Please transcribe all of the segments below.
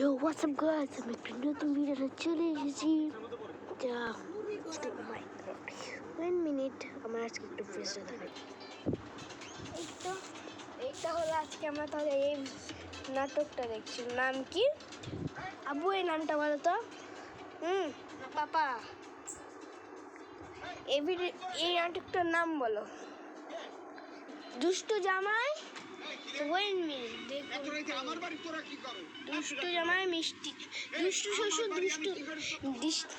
Yo, what's up guys? আমি একটা নতুন ভিডিওতে চলে এসেছি। ওয়ান মিনিট, আমার আজকে একটু ফেসটা দেখাই। এইটা হলো আজকে আমরা তাহলে এই নাটকটা দেখছি। নাম কি আব্বু? এই নামটা বলো তো। পাপা, এই নাটকটার নাম বলো। দুষ্টু জামাই। ওয়ান মিনিট, দুষ্টু জামাই মিষ্টি, দুষ্টু শ্বশুর, দুষ্টু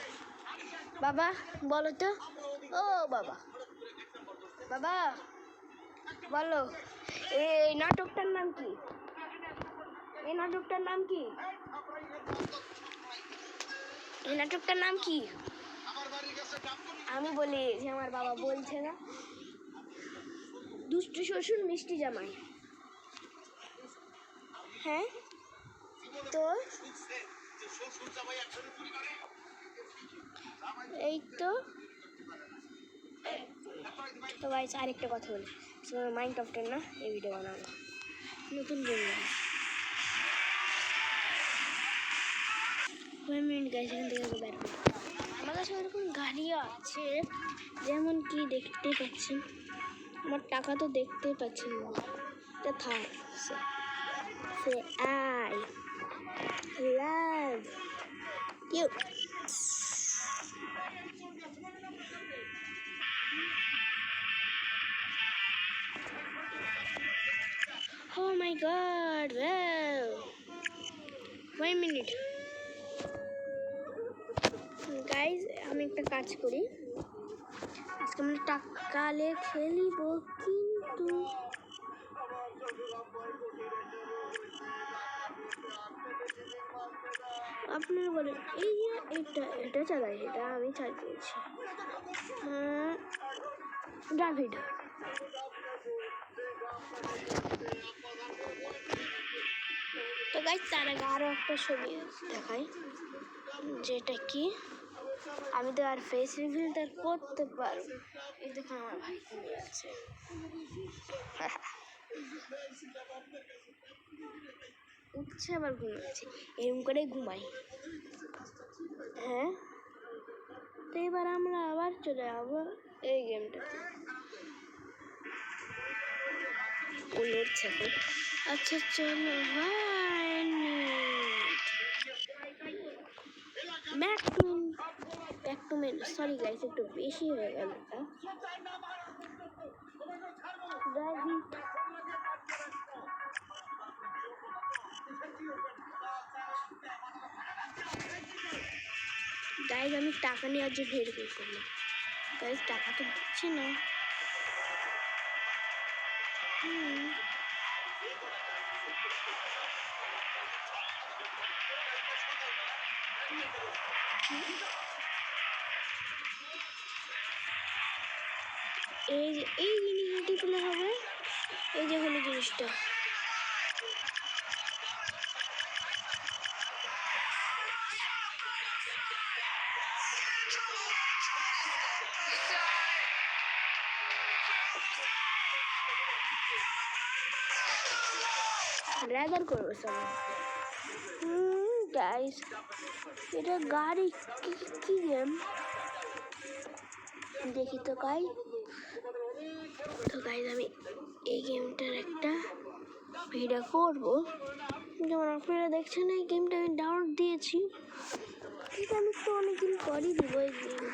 বাবা বলো তো। ও বাবা, বাবা বলো এই নাটকটার নাম কি? এই নাটকটার নাম কি? এই নাটকটার নাম কি? আমি বলি যে আমার বাবা বলছে না। দুষ্টু শ্বশুর মিষ্টি জামাই। হ্যাঁ তো এই তো গাইস, আরেকটা কথা বলি, মাইনক্রাফটের না এই ভিডিও বানাবো, নতুন গেম গাইস। এখান থেকে বের করি। আমার কাছে এরকম গাড়িও আছে, যেমন কি দেখতে পাচ্ছেন। আমার টাকা তো দেখতে পাচ্ছেন না, এটা থাক। Say I love you. Oh my god, wow. 1 minute. Guys, আমি একটা কাজ করি। আজকে আমরা টাকালে খেলিব, কিন্তু আপনারা বলেন এই যে এটা চালাই, এটা আমি চালিয়েছি। ডেভিড, তো গাইস তার আগে আরও একটা ছবি দেখাই, যেটা কি আমি তো আর ফেস রিভিলটা করতে পারবো। এই দেখুন আমার ভাই ঘুমিয়ে আছে। উঠছে আবার ঘুমাচ্ছে, এরকম করে ঘুমাই। হ্যাঁ, তো এবার আমরা আবার চলে যাবো এই গেমটাতে। ও লড়ছে এখন। আচ্ছা চলো ভাই, back to main. Sorry guys, একটু বেশি হয়ে গেল এটা। গাইস আমি টাকা নেওয়ার জন্য এরকম করলাম। গাইস টাকা তো দিচ্ছে না। এই জিনিসটি তুলে হবে, এই যে হলো জিনিসটা। র্যাগার করবো সবাই। গাইস এটা গাড়ি কি গেম দেখি তো গাই। তো গাইস আমি এই গেমটার একটা ভিডিও করবো, যেমন আপনারা দেখছেন এই গেমটা আমি ডাউনলোড দিয়েছি, কিন্তু আমি তো অনেকদিন পরই দিব এই গেম।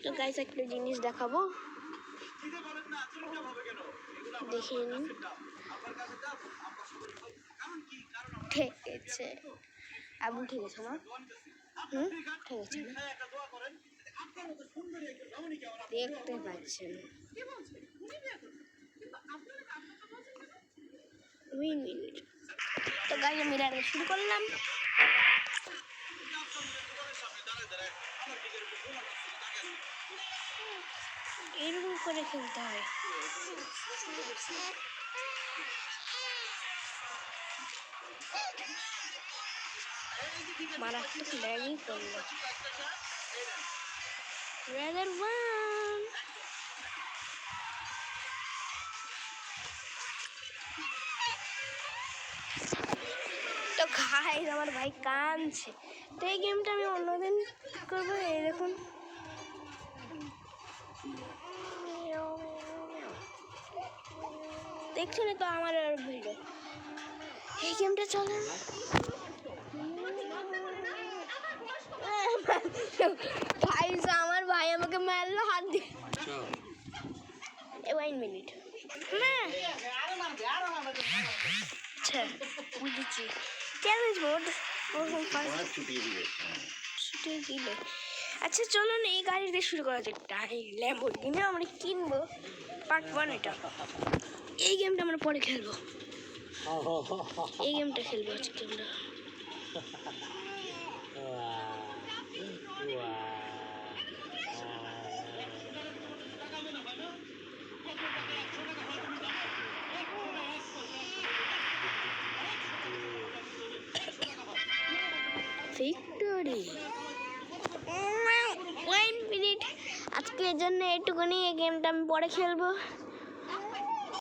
তো গাইস একটা জিনিস দেখাবো, দেখে নিন। ঠিক আছে আবু, ঠিক আছে না? ঠিক আছে না? দেখতে পাচ্ছেন মিনিট। তো গাইস আমি রাইড শুরু করলাম। এরকম করে খেলতে হয়। মারাত্মক ল্যাগই করলো। Rather one. তো গাইস আমার ভাই কাঁদছে, তো এই গেমটা আমি অন্যদিন করবো। এই দেখুন দেখছেন তো আমার ভিডিও, এই গেমটা চলে না। গাইস আমার ভাই আমাকে মারলো হাত দিয়ে। 1 মিনিট না, আচ্ছা বুঝেছি। চ্যালেঞ্জ মোড ছুটিয়ে দিলে। আচ্ছা চলুন এই গাড়ি দিয়ে শুরু করা যাক। ল্যাম্বরগিনি আমরা কিনবো, পার্ট 1 এটা। এই গেমটা আমরা পরে খেলবো, এই গেমটা খেলবো আজকে আমরা। ভিক্টোরি 1 মিনিট, আজকের জন্য এইটুকুনি। এই গেমটা আমি পরে খেলবো।